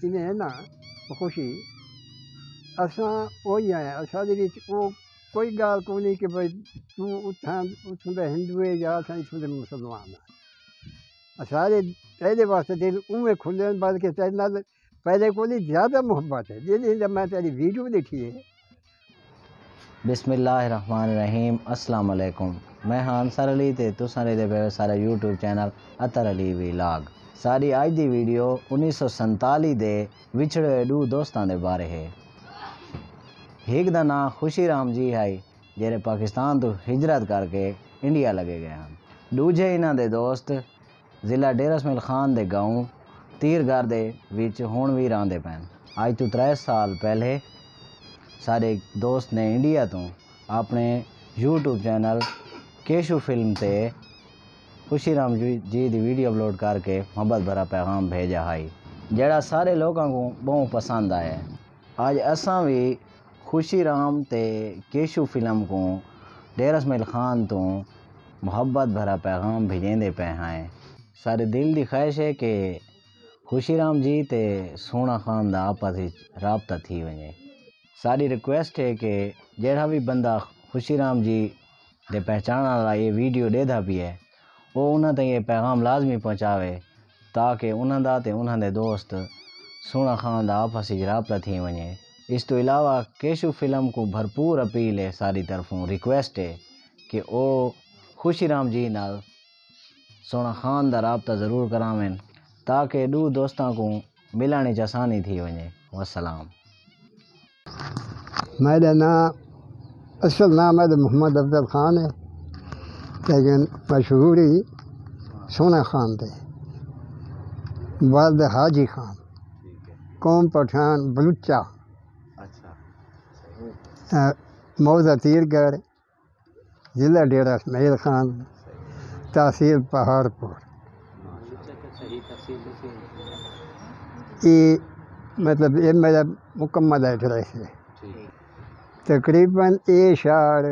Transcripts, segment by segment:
انہیں ہے نا خوشی اساں وہی ہیں اساں دے وچ وہ کوئی گال کو نہیں کہ بھائی تو اتھوں دا ہندو ہے یا اساں اتھوں دے مسلمان ہیں سارے پہلے واسطے دل اوے کھلے ہیں بلکہ تیرے نال پہلے کو نہیں زیادہ محبت ہے جی میں تیری ویڈیو دیکھی ہے. بسم اللہ الرحمن الرحیم. السلام علیکم. میں ہاں انصر علی تے تساں دے پے سارا یوٹیوب چینل اطہر علی ولاگ. ساری اج دی ویڈیو 1947 دے وچھڑے دو دوستاں دے بارے ہے. ایک دا نام خوشی رام جی ہے جڑے پاکستان تو ہجرت کر کے انڈیا لگے گئے ہیں. دوجے انہاں دے دوست ضلع ڈیرہ اسماعیل خان دے گاؤں تیرگڑھ دے وچ ہن وی رہندے پین. اج تو 3 سال پہلے سارے دوست نے انڈیا تو اپنے یوٹیوب چینل کیشو فلم تے خوشی رام جی دی ویڈیو اپلوڈ کر کے محبت بھرا پیغام بھیجا ہے جڑا سارے لوگوں کو بہت پسند آیا ہے. آج اساں بھی خوشی رام تے کیشو فلم کو ڈیرہ اسماعیل خان تو محبت بھرا پیغام بھیجیندے پے ہیں. سارے دل دی خواہش ہے کہ خوشی رام جی تے سونا خان دا آپس رابطہ تھی ونجے. ساری ریکویسٹ ہے کہ جڑا بھی بندہ خوشی رام جی دے پہچان والا یہ ویڈیو دے دا بھی ہے وہ انہاں تے یہ پیغام لازمی پہنچاوے تاکہ انہاں دا تے انہاں دے دوست سونا خان دا آپس رابطہ تھی ونجے. اس تو علاوہ کیشو فلم کو بھرپور اپیل ہے ساری طرفوں ریکویسٹ ہے کہ او خوشی رام جی نال سونا خان دا رابطہ ضرور کراویں تاکہ دو دوستاں کو ملنے چ آسانی تھی ونجے. والسلام. میرا نام اصل نام ہے محمد افضل خان ہے لیکن مشہوری سونا خان تھے. والد حاجی خان قوم پٹھان بلوچا موضع تیرگڑھ ضلع ڈیرہ اسماعیل خان تحصیل پہاڑپور. یہ مطلب یہ میرا مکمل ایڈریس ہے. تقریباً یہ شہر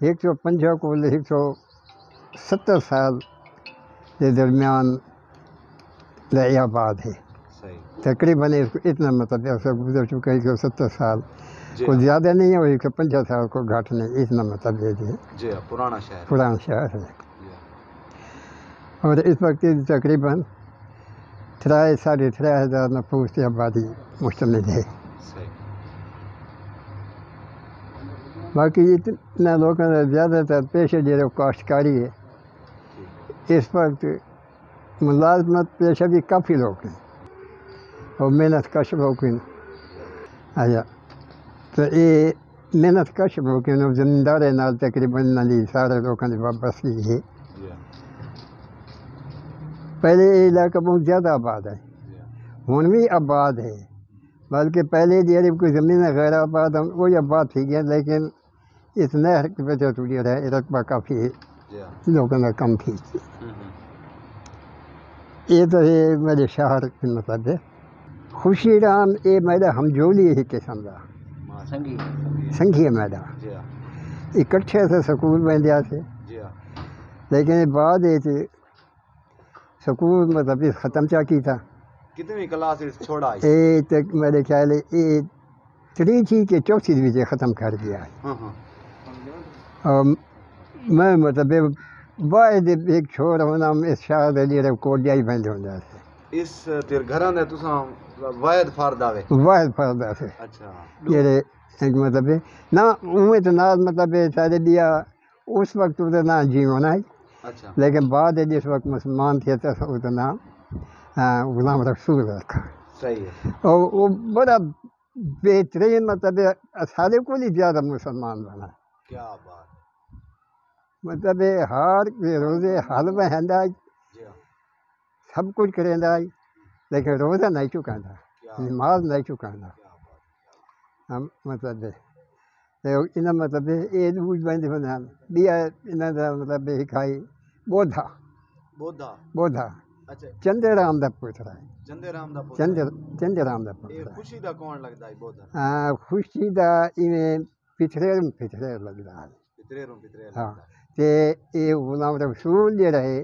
150 کو 170 سال کے درمیان رہی آباد ہے. تقریباً اتنا مطلب ایسا گزر چکا ہے کہ 70 سال کو زیادہ نہیں ہے اور 150 سال کو گھٹ نہیں اتنا مطلب یہ پرانا شہر ہے. اور اس وقت تقریباً 3,500 نفوس کی آبادی مشتمل ہے. باقی اتنا لوگوں کا زیادہ تر پیشہ جو کاشتکاری ہے. اس وقت ملازمت پیشہ بھی کافی لوگ ہیں اور محنت کش لوگ ہیں. اچھا تو یہ محنت کش لوگ ہیں زمیندارے نال تقریباً سارے لوگوں کی وابستگی ہے. پہلے یہ علاقہ بہت زیادہ آباد ہے ہن بھی آباد ہے بلکہ پہلے جی کوئی زمین غیر آباد وہی آباد تھی گیا لیکن اس نہر کی وجہ سے جو ہے رقبہ کافی لوگوں کا کم تھی. یہ تو ہے میرے شہر کے مطلب ہے. خوشی رام یہ میرا ہمجولی ہے قسم کا سنگھی ہے میرا. اکٹھے سے سکول بندیا سے لیکن بعد سکول مطلب ختم چا کی تھا. کتنی کلاس چھوڑا یہ تک میرے خیال ہے یہ 3 تھی کہ 4 بھی ختم کر دیا ہے. اور میں مطلب واحد ایک چھوڑ ہونا اس شہر لیے کوڈیا ہی بند ہوتا ہے. اس تیر گھراں دے تساں واحد فرد آوے واحد فرد سے. اچھا یہ مطلب نہ اوے تو نہ مطلب سارے دیا اس وقت تو نہ جیون ہے لیکن بعد جس وقت مسلمان تھے تو اس کا نام غلام رسول رکھا. صحیح ہے. اور وہ بڑا بہترین مطلب سارے کو نہیں زیادہ مسلمان بنا. کیا بات مطلب ہار روزے حلوہ ہندا سب کچھ کریندا لیکن روزہ نہیں چکانا نماز نہیں چکانا. مطلب انہیں مطلب یہ بند ہونا بھی انہوں کا مطلب کھائی بودھا چندے رام دا پتر ہے. چندے رام دا پتر ہے. خوشی دا کون لگتا ہے بودھا؟ خوشی دا ایویں پچھڑے لگتا ہے. ہاں تے یہ غلام رسول جو رہے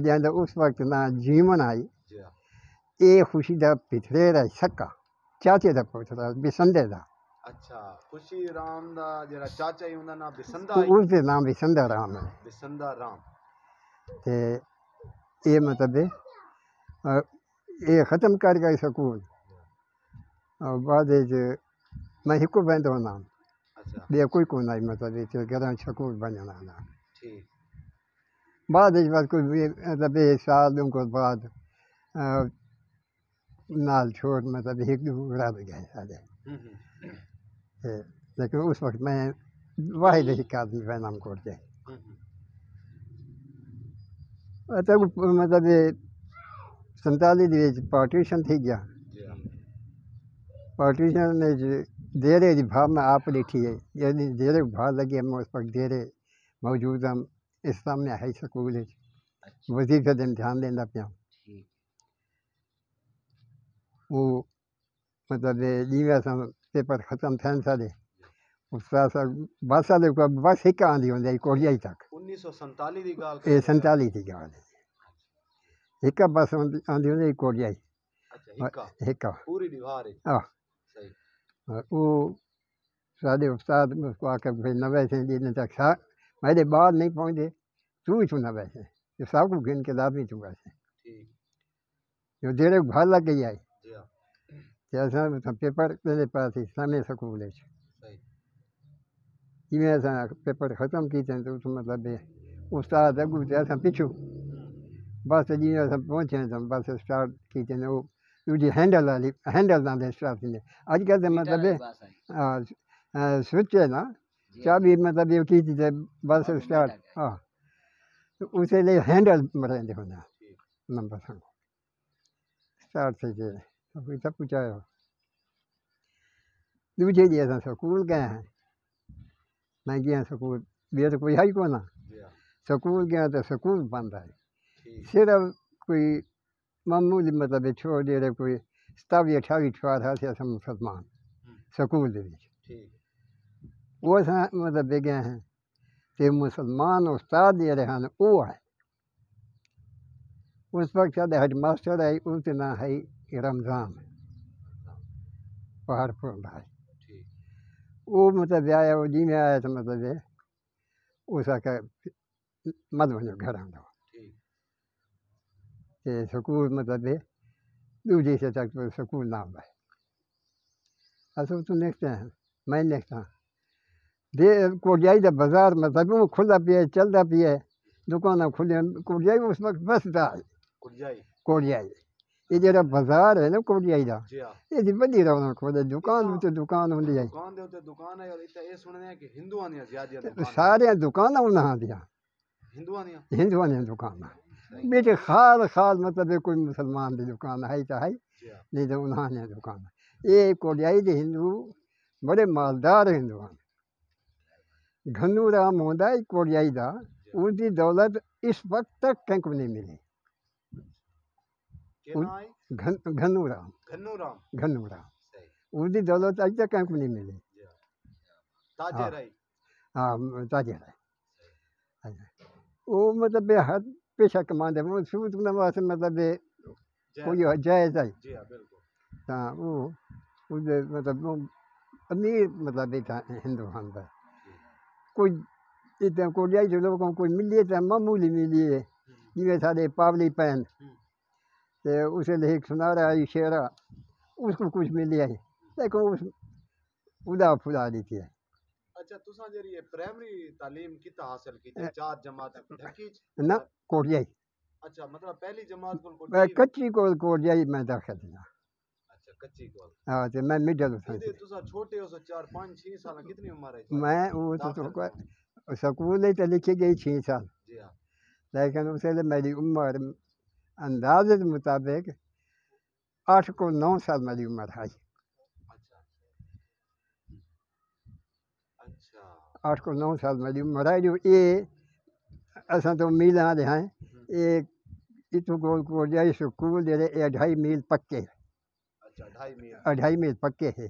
جہاں اس وقت نہ جیون آئی یہ خوشی دا پتھرے سکا چاچے دا پوترا بسندے دا اچھا خوشی رام دا جڑا چاچا ہی اوندا نام بسندا اس دے نام بسندہ رام ہے بسندا رام تے یہ مطلب یہ ختم کر گئے سکول اور بعد میں ہکو بہندو نام اچھا بے کوئی کو نہیں مطلب گھر سکول بننا نا ٹھیک بعد کوئی مطلب سال دوں کو بعد نال چھوڑ مطلب ایک دو رب گئے سارے لیکن اس وقت میں واحد ایک آدمی کا نام کوٹ جائے مطلب 47 پارٹیشن تھی گیا پارٹیشن دیرے کی بھاؤ میں آپ ڈیٹھی ہے یعنی دیرے بھاؤ لگی ہم اس وقت دیرے موجود ہم اس سامنے ہائی سکول وظیفے دن دھیان دینا پیا وہ مطلب جیویں اصل پیپر ختم تھن سارے اس طرح بس والے بس ایک آندھی ہوں کوڑیا ہی تک 1947 کی گال یہ 47 کی گال ایک بس آندھی ہوں کوڑیا ہی اچھا ایک پوری دیوار ہے ہاں صحیح وہ سارے استاد اس کو آ کے بھائی نہ ویسے جتنے تک میرے بعد نہیں پہنچے تو نہ ویسے یہ سب کو گن کے لابی تو ویسے ٹھیک جو دیر بھر لگ گئی آئی جی ہاں جیسا پیپر میرے پاس ہی سامنے سکول صحیح جی ایسا پیپر ختم کیتے تو اس مطلب استاد اگو سے ایسا پچھو بس جی ایسا پہنچے تو بس اسٹارٹ کیتے وہ دوجی ہینڈل والی ہینڈل نہ اسٹارٹ تھی اج کل تو مطلب سوئچ ہے نا چابی مطلب یہ کی تھی بس اسٹارٹ ہاں اسے لیے ہینڈل مرے ہونا نمبر سنگو اسٹارٹ تھے سب کچھ آیا دوجے جی ایسا سکول گئے ہیں میں گیا سکول بے تو کوئی ہے ہی کون سکول گیا تو سکول بند ہے صرف کوئی معمولی مطلب چھوڑ دے رہے کوئی 27 28 18 سے اصل مسلمان سکول وہ مطلب گئے ہیں کہ مسلمان استاد دے رہے ہیں وہ ہے اس وقت سارے ہیڈ ماسٹر ہے اس کا نام ہے رمضان پہاڑ پور بھائی وہ مطلب آیا وہ جی میں آیا تو مطلب اس کا مت بنو گھر ہم کہ سکول مطلب دوجی سے تک سکول نہ ہے اصل تو نیکسٹ ہیں میں نیکسٹ ہاں کوٹیائی کا بازار مطلب وہ کھلا پیا چلتا پیا دکانیں کھلی کوٹیائی اس وقت بستا ہے کوٹیائی یہ جڑا بازار ہے نا کوٹیائی کا یہ بڑی رونق ہوتی دکان تو دکان ہوتی ہے سارے دکان انہاں دیا ہندوؤں دیا دکان بیچ خال خال مطلب کوئی مسلمان کی دکان ہے تو ہے نہیں تو انہاں دیا دکان یہ کوٹیائی کے ہندو بڑے مالدار ہندو ہیں گھنو رام ہوندا ہے کوٹیائی کا اس کی دولت اس وقت تک کہیں کو نہیں ملی گھنو رام اس کی دولت اج تک کہیں کو نہیں ملی ہاں تاجر ہے وہ مطلب ہر پیشہ کماندے وہ سود واسطے مطلب کوئی جائز ہے ہاں وہ مطلب امیر مطلب ہندو ہند کوئی اتنا کوٹیائی کے لوگوں کو کوئی ملی ہے معمولی ملی ہے جی سارے پاولی پہن تو اسے لے سنارا ہے شیرا اس کو کچھ ملی ہے لیکن اس ادا پھدا دیتی ہے اچھا تساں جڑی پرائمری تعلیم کتا حاصل کی 4 جماعت ڈھکی نہ کوٹیائی اچھا مطلب پہلی جماعت کو کچی کوٹیائی میں داخل تھا اچھا کچی کو ہاں تو میں مڈل تھا تساں چھوٹے ہو 4 5 6 سال کتنی عمر ہے میں وہ تو سکول ہی تو لکھی گئی 6 سال جی ہاں لیکن اسے لیے میری عمر اندازے کے مطابق 8 کو 9 سال میری عمر ہے 8 کو 9 سال میری عمر ہے جو یہ اصل تو میل آدھے ہیں یہ اتو گول کو جائے سکول دے رہے 2.5 میل پکے 2.5 میل پکے ہے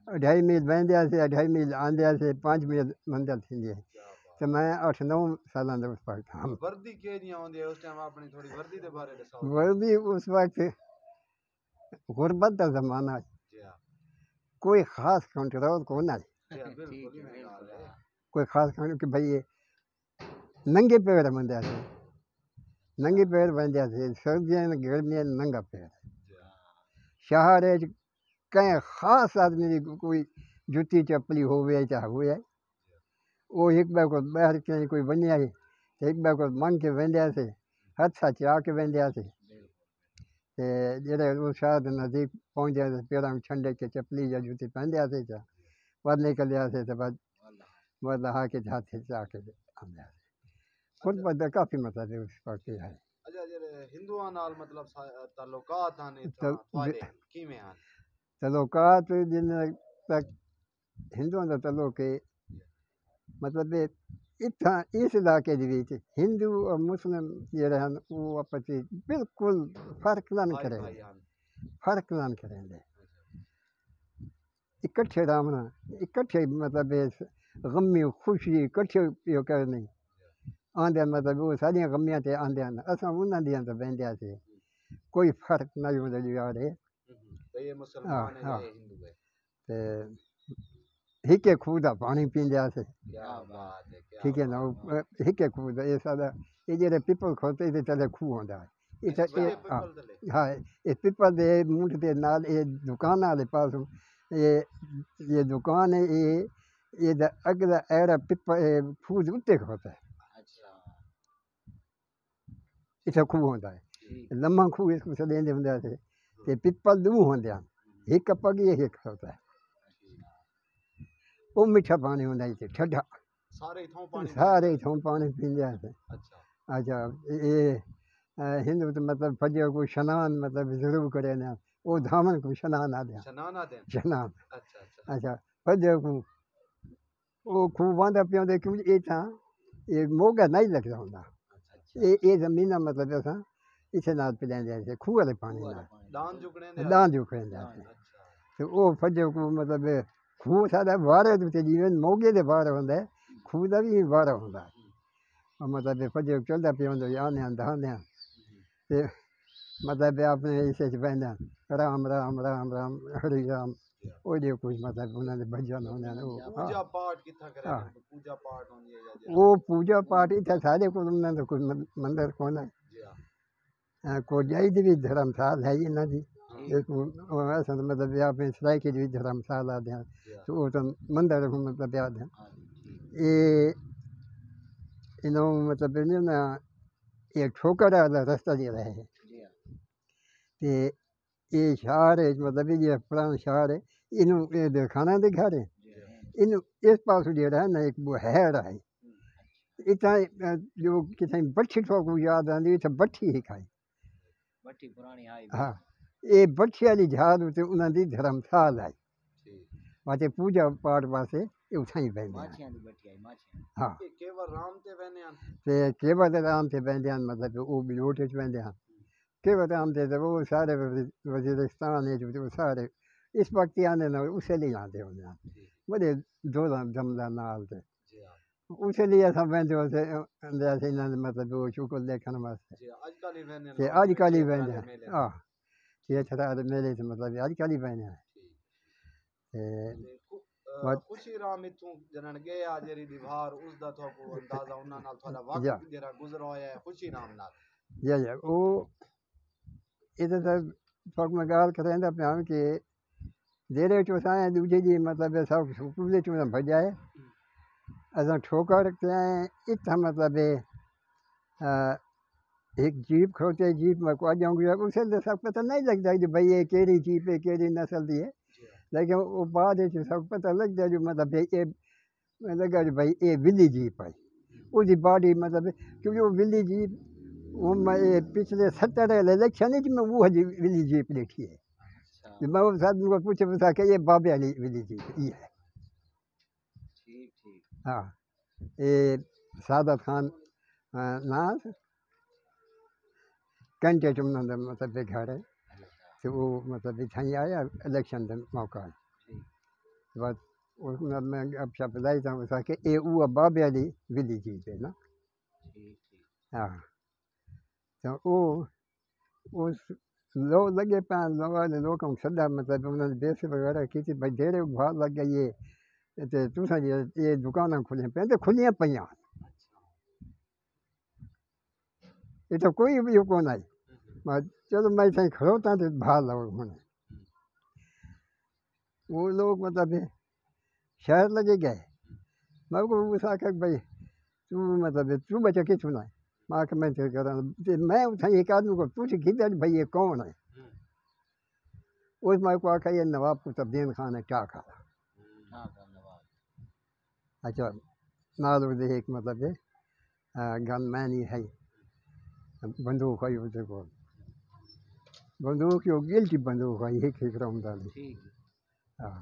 2.5 میل بہندیا سے 2.5 میل آندیا سے 5 میل منزل تھی ہے تو میں 8 9 سالوں کے اس وقت ہم وردی کے نہیں ہوندی اس ٹائم اپنی تھوڑی وردی دے بارے دساؤ وردی اس وقت غربت کا زمانہ ہے، جی ہاں کوئی خاص کنٹرول کو نہ جی ہاں بالکل ہی میں گال ہے کوئی خاص کنٹرول کہ بھئی یہ ننگے پیر بندے سے ننگے پیر بندے سے سردیاں گرمیاں ننگا پیر جی ہاں شہر کہیں خاص آدمی کی کوئی جُتی چپلی ہوئے چاہے ہوئے وہ ایک بار کو باہر کہیں کوئی بنیا ہے تو ایک بار کو منگ کے ویندیا سے ہاتھ چا کے ویندیا سے تے جڑے وہ شاید نزدیک پہنچ جائے تو پیروں چھنڈے کے چپلی یا جُتی پہندیا سے چا بعد نکلیا سے تو بعد لہا کے ہاتھ سے چا کے آندیا سے خود بدہ کافی مطلب اس وقت ہے اچھا جڑے ہندوؤں نال مطلب تعلقات ہیں تھوڑے کیویں ہیں تعلقات جن تک ہندوؤں کا تعلق ہے مطلب اتنا اس علاقے ہندو اور مسلم جڑے ہیں وہ آپس بالکل فرق نہ بھائی کریں بھائی ہیں فرق نہ کریں اکٹھے رہنا اکٹھے مطلب غمی خوشی اکٹھے پیو کرنی آندے مطلب وہ ساریاں غمیاں تے آندے اساں انہاں دیاں تے بہندیا سے کوئی فرق نہ ہوندا یار ہے یہ مسلمان ہے یہ ہندو ہے تے ہکے خوہ دا پانی پیندیا سے کیا بات ہے کیا ٹھیک ہے نا ہکے خوہ دا یہ سارا یہ جڑے پیپل کھوتے تے تلے خوہ ہوندا ہے ہاں یہ پیپل دے مونڈ دے نال یہ دکان والے پاسوں یہ دکان ہے یہ اگلا ایڑا پیپل خوہ دے اُتے کھوتا ہے اتنے خوہ ہوندا ہے لمحہ خوہ اس کو سڈیندے ہوندا سے تے پیپل دو ہوندے ہیں ایک پگی ایک ہوتا ہے وہ میٹھا پانی ہوندا ہے ٹھڈا سارے تھوں پانی پیندے ہیں اچھا اچھا یہ ہندو تو مطلب فجر کو شنان مطلب ضرور کرے نا وہ دھامن کو شنان آ دیا شنانا دین شنان اچھا اچھا فجر کو وہ خوب واندا پیوندے کیونکہ یہ تھا یہ موگا نہیں لگتا ہوندا یہ زمین مطلب اساں اسے نال پلیندے ہیں خوہ والے پانی نال دان جھکڑے دے دان جو کھڑے تو وہ فجر کو مطلب خوہ سارا وارے تے جیون موگے دے وار ہوندا ہے خوہ دا بھی وار ہوندا ہے مطلب فجر چلدا پیا ہوندا آنے دہانے تے مطلب اپنے اسے چ بہندے رام رام رام رام ہری رام وہ جو کچھ مطلب انہاں دے بھجن ہوندے ہیں پوجا پاٹ کتھا کرے پوجا پاٹ ہوندی ہے یا وہ پوجا پاٹ اتھے سارے کو انہاں دا کوئی مندر کون ہے کو جائی دی بھی دھرم سال ہے انہاں دی ایسا مطلب اپنے سرائیکے بھی دھرم سال آدھے ہیں تو وہ تو مندر مطلب یاد ہے یہ انہوں مطلب نا یہ ٹھوکر والا رستہ دے رہے ہیں تے یہ شہر ہے مطلب یہ پرانا شہر ہے انہوں یہ دکھانا دکھا رہے انہوں اس پاس جڑا ہے نا ایک وہ ہے رہا ہے اتنا جو کتنے بٹھی ٹھوکو یاد آتی اتنے بٹھی ہی کھائی ہاں یہ بٹھی والی جہاز اتنے انہوں دی دھرم سال ہے واسطے پوجا پاٹ واسطے یہ اتھاں ہی بہندے ہیں ہاں تے کیوٹ رام تے بہندے ہیں مطلب وہ بھی لوٹ وچ بہندے ہیں کیوٹ رام تے وہ سارے وزیرستان ہے سارے اس وقت آنے نا اسے لیے آتے ہوندے ہیں بڑے دو جملہ نال تے اسے لیے اصل بہندے ہوتے مطلب وہ شکل دیکھنے واسطے اج کل ہی بہندے ہیں ہاں یہ چھڑا میلے سے مطلب اج کل ہی بہندے ہیں خوشی رام اتوں جنن گئے آ جری دیوار اس دا تو کو اندازہ انہاں نال تھوڑا وقت جڑا گزرا ہویا ہے خوشی رام نال یا وہ ادھر تک میں گال کریندا پیا کہ دیرے چوسائیں دوجے جی مطلب سب سکول چوں بھجائے اساں ٹھوکر تے اتنا مطلب ایک جیپ کھوتے جیپ میں کو اجاؤں گا اسے سب پتہ نہیں لگتا کہ بھئی یہ کیڑی جیپ ہے کیڑی نسل دی ہے لیکن وہ بعد سب پتہ لگتا جو مطلب یہ لگا جو بھائی یہ ولی جیپ ہے اس کی باڈی مطلب کیونکہ وہ ولی جیپ وہ میں پچھلے 70 الیکشن میں وہ ولی جیپ دیکھی ہے میں وہ ساتھ کو پوچھا کہ یہ بابے والی ولی جیپ یہ ہے ہاں یہ سعادت خان نام کنٹے چمن مطلب گھر ہے تو وہ مطلب اتنا ہی آیا الیکشن کے موقع بس اس میں اب شپ لائی تھا کہ یہ وہ بابے والی ولی جیپ ہے نا ہاں تو وہ اس لوگ لگے پہ لوگوں نے لوگوں کو سدا مطلب انہوں نے بیس وغیرہ کی تھی بھائی ڈیرے بھاؤ لگ گئی یہ تساں یہ دکانیں کھلیاں پہ تو کھلیاں پہ یہ تو کوئی بھی کون آئی چلو میں صحیح کھڑوتا تو بھا لو ہونے وہ لوگ مطلب شہر لگے گئے میں کو اس آخر بھائی تو مطلب تو بچہ کس سنا ہے ماں کہ میں اتنا ایک آدمی کو پوچھ کھیتا بھائی یہ کون ہے اس میں کو آخر یہ نواب قطبدین خان ہے کیا کھا اچھا نال ایک مطلب گن مین ہی ہے بندوق ہے اسے کو بندوق جو گلٹی بندوق ہے ایک ایک راؤنڈ والی ہاں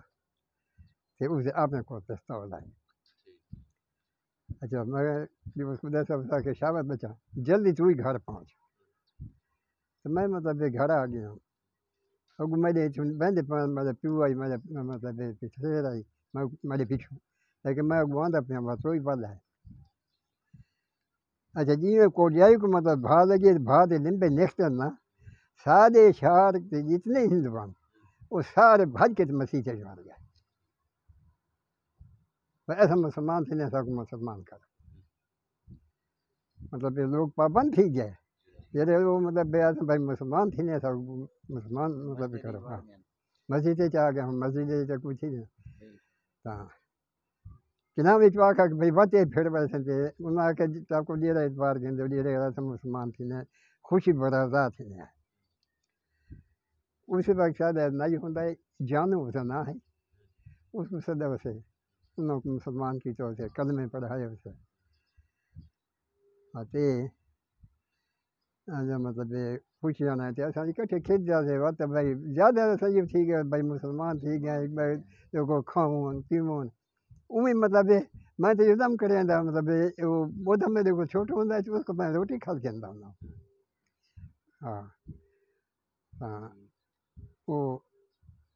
تو اسے اپنے کو پستول ہے اچھا میں جب اس کو دس افسا کہ شابت بچہ جلدی تو ہی گھر پہنچ تو میں مطلب گھر آ گیا اگو میرے بہن میرے پیو آئی میرے مطلب پچھلے آئی میں میرے پیچھو لیکن میں اگو آدھا پہ بس وہی پل ہے اچھا جی کوٹیائی کو مطلب بھا لگے بھا دے دن پہ نیکسٹ نا سارے شہر کے جتنے ہندوان وہ سارے بھج کے مسیح سے جوڑ گئے ایسا مسلمان تھے ایسا کو مسلمان کر مطلب یہ لوگ پابند تھی گئے یہ وہ مطلب بھائی مسلمان تھے ایسا مسلمان مطلب کرو ہاں مسجد آ گئے ہم مسجد کچھ ہی نہیں ہاں چناب آ کہ بھائی بچے پھر ویسے تھے انہوں نے آ کے کو ڈیرا اتوار کے ڈیرے ایسا مسلمان تھی خوشی برازا تھی اس وقت شاید نہیں ہوتا ہے جانو اسے نہ ہے اس کو سدا اسے انہوں کو مسلمان کی طور سے کلمے پڑھائے اسے آتے مطلب خوشی آنا تھے ایسا اکٹھے کھیت جاتے وقت بھائی زیادہ سجیو تھی گئے بھائی مسلمان تھی گئے بھائی کو کھاؤں پیوں اوی مطلب میں تو ایک دم کریں مطلب وہ بہت میرے کو چھوٹا ہوتا ہے تو اس کو میں روٹی کھا کے ہوں ہاں ہاں وہ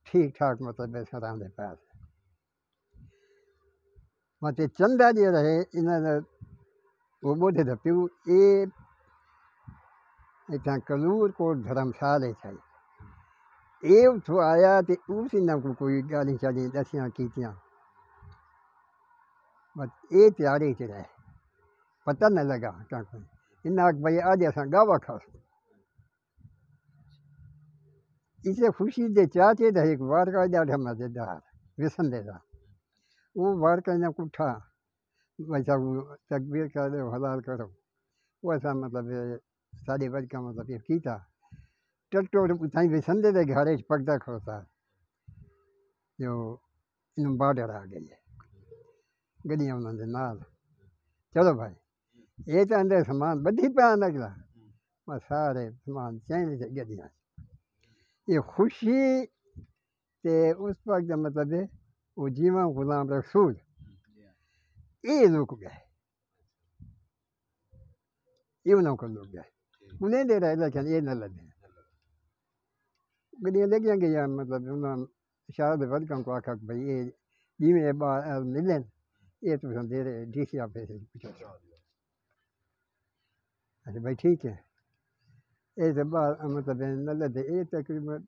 ٹھیک ٹھاک مطلب سر دے پاس مطلب چندہ جی رہے انہوں نے وہ بولتے تھے پیو یہ اتنا کلور کو دھرمشالے چاہیے یہ اتو آیا تو اسی نہ کوئی گالی شالی دسیاں کیتیاں بس یہ تیاری چ رہے پتہ نہ لگا کیا کوئی انہیں آخ بھائی آج اصا گاوا کھا سو اسے خوشی دے چاہتے تھے ایک وار کا ڈاٹا مزیدار وسن دے دا وہ وار کا نہ کٹھا ویسا تکبیر کر دو حلال کرو ویسا مطلب ساری بج کا مطلب یہ کیتا ٹٹو اتنا وسن دے دے گھر پکتا کھوتا جو ان بارڈر آ گئی ہے گڈیاں انہوں نے نال چلو بھائی یہ تو اندر سامان بدھی پہ نکلا میں سارے سامان چین سے گڈیاں یہ خوشی تے اس وقت مطلب وہ جیواں غلام رسول یہ لوگ گئے یہ انہوں کو لوگ گئے انہیں دے رہے لیکن یہ نہ لگے گڈیاں لگیاں گیا مطلب انہوں شاید ورکم کو آخا بھائی یہ جیویں بار ملیں یہ تو دے رہے ڈی سی آفس اچھا بھائی ٹھیک ہے یہ تو بار مطلب نہ لگے یہ تقریباً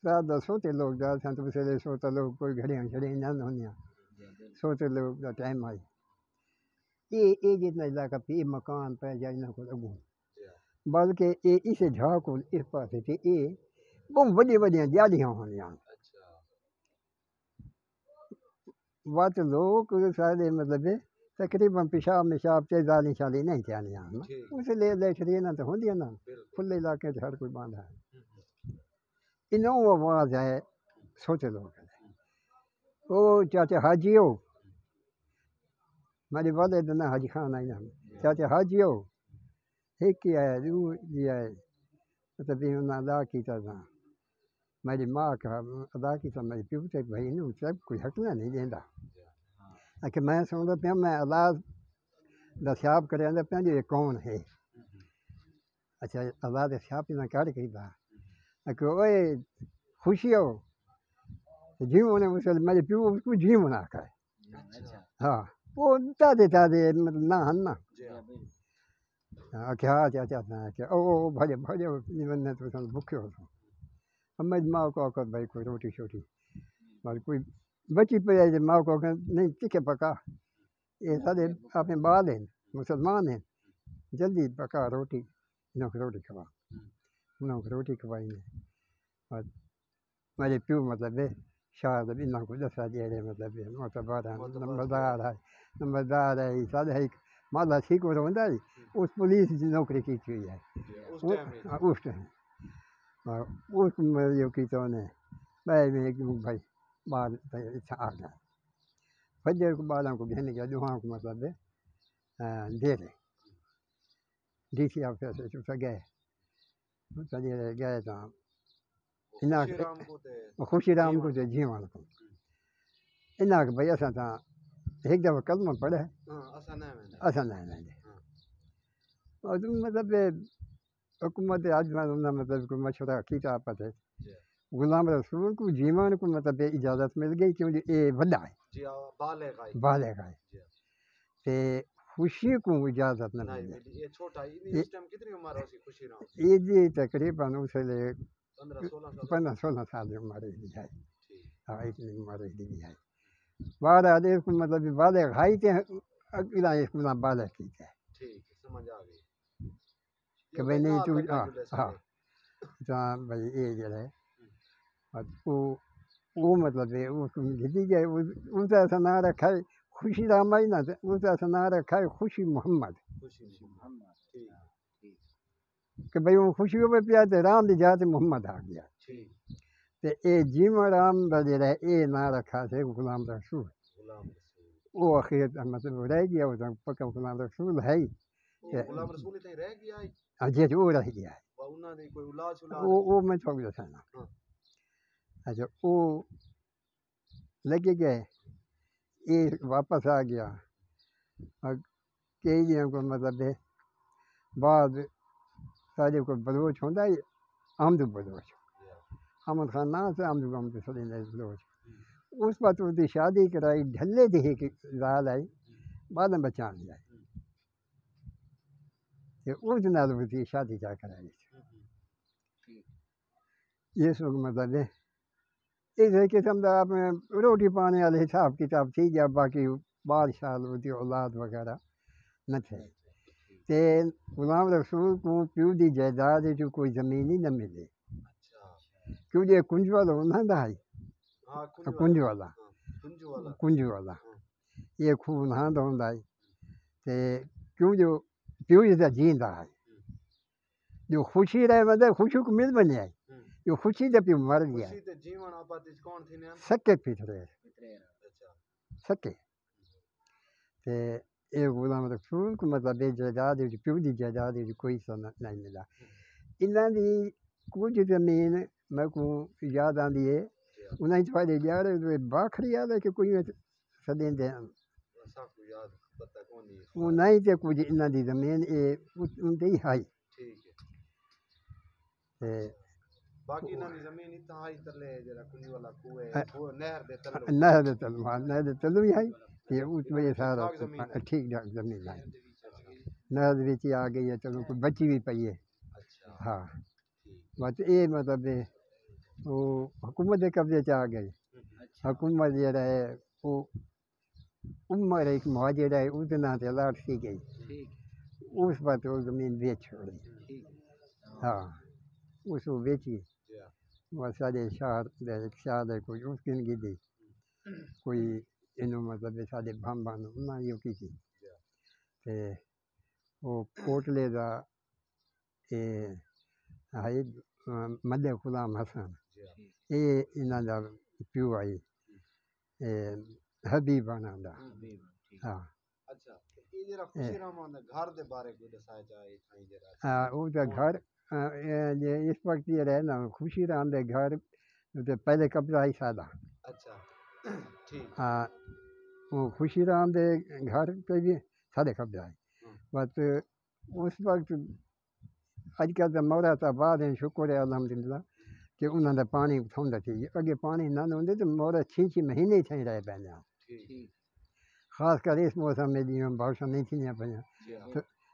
رات دس سوتے لوگ جا سن تو اسے سوتا لوگ کوئی گھڑیاں چھڑیاں نہ ہونیاں سوتے لوگ کا ٹائم آئی یہ جتنا علاقہ پہ مکان پہ جا کو اگوں بلکہ یہ اس جھا کو اس پاسے تھے یہ بہت بڑی بڑی جالیاں ہونیاں وقت لوگ سارے مطلب تقریباً پیشاب مشاب سے جالی شالی نہیں چالیاں اس لیے لے چڑی نہ تو ہوندیاں نا کھلے علاقے سے ہر کوئی باندھا ہے انہوں آواز ہے سوچے لوگ او چاچا حاجی ہو میرے والے دن حاجی خان آئی نا چاچا حاجی ہو ایک ہی ہے رو جی ہے مطلب انہوں ادا کیتا تھا میری ماں کا ادا کیتا میری پیو سے بھائی انہوں سب کوئی ہٹنا نہیں دینا کہ میں سنتا پیا میں اللہ دسیاب کرے پیا جو یہ کون ہے اچھا اللہ دسیاب نہ کر کے کہ وہ خوشی ہو جیو نے میرے پیو اس کو جیو نہ کرے ہاں وہ تازے تازے مطلب نہ ہن نا آخیا چاچا کہ او بھجے بھجے ون تو سن بکھے ہو تو ہم ماں کو آکر بھائی کوئی روٹی شوٹی بھائی کوئی بچی پہ آئی ماں کو آخر نہیں ٹکے پکا یہ سارے اپنے بال ہیں مسلمان ہیں جلدی پکا روٹی انہوں کو روٹی کھوا انہوں کو روٹی کھوائی نے اور میرے پیو مطلب ہے شاید انہوں کو دسا دے رہے مطلب ہے معتبر نمبردار ہے سارے ایک مالا ٹھیک ہو رہا ہے اس پولیس کی نوکری کی ہوئی ہے اس ٹائم اس یہ کی تو نے بھائی بال آ گیا فجر کو بالوں کو گھن گیا دوہاں کو مطلب ہے دے رہے ڈی سی آفس سے گئے گئے تو خوشی رام کو جیوان کو انہاں کہ بھائی اساں تاں ایک دفعہ کلمہ پڑھے اساں نہیں ویندے اور مطلب حکومت آج مطلب کو مشورہ کیتا پتہ غلام رسول کو جیوان کو مطلب اجازت مل گئی کیونکہ یہ وڈا ہے بالغ ہے تے خوشی کو اجازت نہ ملی یہ جی تقریباً اس لیے 15-16 سال کی عمر ہے ہاں اتنی عمر ہے بعد آدھے کو مطلب بالغ ہائی تے اگلا اس کو بالغ کیتا ہے کہ بھائی نہیں تو ہاں ہاں بھائی یہ جو ہے وہ مطلب ہے اس کو گھٹی گئے اس کا ایسا نام رکھا ہے خوشی رام آئی نا اس کا ایسا نام رکھا ہے خوشی محمد کہ بھائی وہ خوشی ہو پیا تو رام دی جاتے محمد آ گیا تو یہ جیو رام کا جڑا ہے یہ نام رکھا سے غلام رسول وہ آخر مطلب رہ گیا وہ پکا غلام رسول ہے ہی جی وہ رہ گیا ہے وہ میں تھوڑا دسانا اچھا وہ لگے گئے یہ واپس آ گیا اور کئی دنوں کو مطلب ہے بعد سارے کو بلوچ ہوتا ہے آمد بلوچ احمد خان نام سے آمد سلیندر بلوچ اس وقت اس کی شادی کرائی ڈھلے دی کی لال آئی بعد میں بچان لیا اس نال اس کی شادی جا کرائی یہ سب مطلب ہے اس قسم کا آپ روٹی پانے والے حساب کتاب تھی یا باقی بادشاہ ہوتی اولاد وغیرہ نہ تھے تے غلام رسول کو پیو دی جائیداد جو کوئی زمین ہی نہ ملے کیونکہ کنج والا ہونا تھا کنج والا یہ خوب نہ ہوتا ہے تے کیوں جو پیو جیسا جیندا ہے جو خوشی رہے مطلب خوشی کو مل بنے آئی جو خوشی دے پیو مر گیا سکے پترے سکے تے یہ غلام رسول کو مطلب جائیداد پیو دی جائیداد کوئی سا نہیں ملا انہاں دی کچھ زمین میں کو یاد آندی ہے انہیں تھوڑے یار باکھری آ کہ کوئی سدیں دے وہ نہیں تے کچھ انہاں دی زمین ان دی ہائی باقی نہ زمین اتنا ہی تلے جڑا کنی والا کوے نہر دے تلو ہی ہے تے اس وجہ سارا ٹھیک ٹھاک زمین ہے نہر وچ آ گئی ہے چلو کوئی بچی بھی پئی ہے ہاں بس یہ مطلب وہ حکومت کے قبضے چ آ گئی حکومت جڑا ہے وہ عمر ایک مہاجر ہے اس نام سے الاٹ کی گئی اس وقت وہ زمین بیچ چھوڑی ہاں اس کو بیچی وہ سارے شہر کوئی اس کی نہیں دی کوئی انہوں مطلب سارے بھم بھم انہاں یہ کی تھی تے وہ کوٹلے دا ہے مدے غلام حسن یہ انہاں دا پیو آئی حبیب آنا دا ہاں وہ گھر اس وقت یہ رہے نا خوشی رام دے گھر پہلے قبضہ ہی سادہ ہاں وہ خوشی رام دے گھر پہ بھی سارے قبضہ ہے بس اس وقت اج کل تو مورت آباد ہیں شکر ہے الحمدللہ کہ انہوں نے پانی تھوڑا چاہیے اگے پانی نہ ہوں تو مورت 6 مہینے ہی رہ پہ خاص کر اس موسم میں جی بارشاں نہیں تھیں پہ تو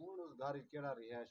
ਹੁਣ ਉਸ ਘਰ ਵਿੱਚ ਕਿਹੜਾ ਰਿਹਾਇਸ਼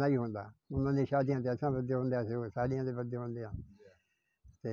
ਨਹੀਂ ਹੁੰਦਾ ਉਹਨਾਂ ਦੀ ਸ਼ਾਦੀਆਂ ਤੇ ਅਸਾਂ ਵੱਡੇ ਹੁੰਦੇ ਸੀ ਉਹ ਸਾਡੀਆਂ ਦੇ ਵੱਡੇ ਹੁੰਦੇ ਆ ਤੇ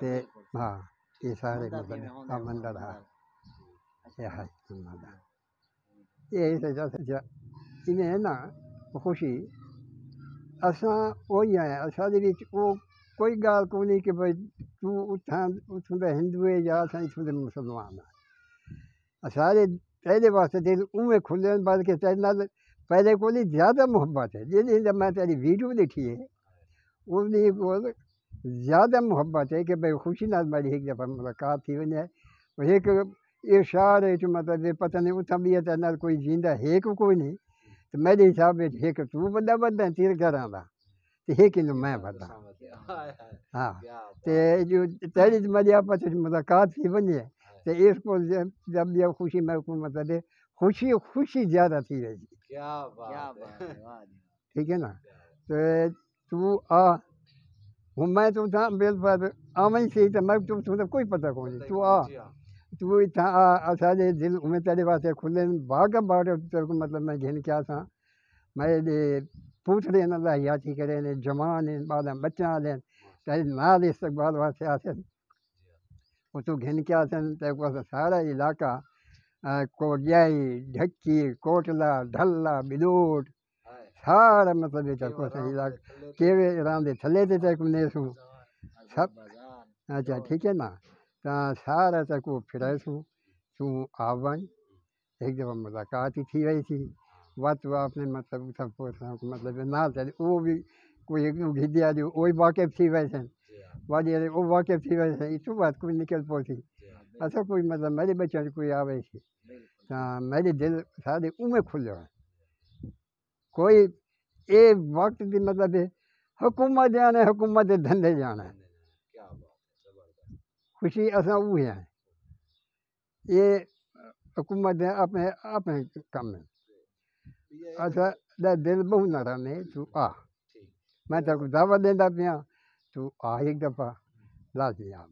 تے ہاں یہ سارے مطلب مندر ہے یہ ہے مندر یہ سجا سجا انہیں نا خوشی اساں وہی آئے اساں وہ کوئی گال کو نہیں کہ بھائی تو اتھوں دا ہندو ہے یا اساں اتھوں دے مسلمان ہیں سارے تیرے واسطے دل اوے کھلے ہیں بلکہ تیرے نال پہلے کو نہیں زیادہ محبت ہے جی میں تیری ویڈیو دیکھی ہے اس کو زیادہ محبت ہے کہ بھائی خوشی نال میری ایک دفعہ ملاقات تھی ونے ایک اشار ہے جو مطلب پتہ نہیں اتھاں بھی تیرے نال کوئی جیندا ہے کوئی نہیں تو میرے حساب سے ایک تو بندہ بندہ تیر گھراں دا تے ایک نو میں بندہ ہاں تے جو تیری میری آپس ملاقات تھی ونے تے اس کو جب یہ خوشی میں کو مطلب خوشی زیادہ تھی رہی کیا بات ہے ٹھیک ہے نا تو آ ہوں میں تو تھا بالفرد آویں سی تو میں تو کوئی پتہ کو نہیں تو آ تو اتھاں آ اساں دل میں تیرے واسطے کھلے باغ تیرے کو مطلب میں گھن کیا تھا میرے پوترے نہ یاتی کرے نے جوان ہیں بعد بچہ والے تیرے نال استقبال واسطے آتے وہ تو گھن کیا تھا تیرے کو سارا علاقہ کوٹیائی ڈھکی کوٹلا ڈھلا بلوٹ سارا مطلب تیرے کو علاقہ کیوے رام دے تھلے تے تیرے کو نہیں سوں سب اچھا ٹھیک ہے نا تا سارا تیرے کو پھرے سوں تو آون ایک دفعہ ملاقات ہی تھی رہی تھی وقت وہ اپنے مطلب سب مطلب نہ وہ بھی کوئی گھدیا جو وہی واقف تھی ویسے واجی وہ واقف تھی ویسے اس بات کوئی نکل پہنچی ایسا کوئی مطلب میرے بچوں سے کوئی آوے سی میرے دل سارے اوے کھلے ہوئے کوئی اے وقت دی مطلب حکومت جانے حکومت دے دھندے جانا خوشی اصل وہ ہیں یہ حکومت دے اپنے کام میں اچھا دل بہت نرم ہے تو آ میں تیرے کو دعوت دینا پیا تو آ ایک دفعہ لازمی آ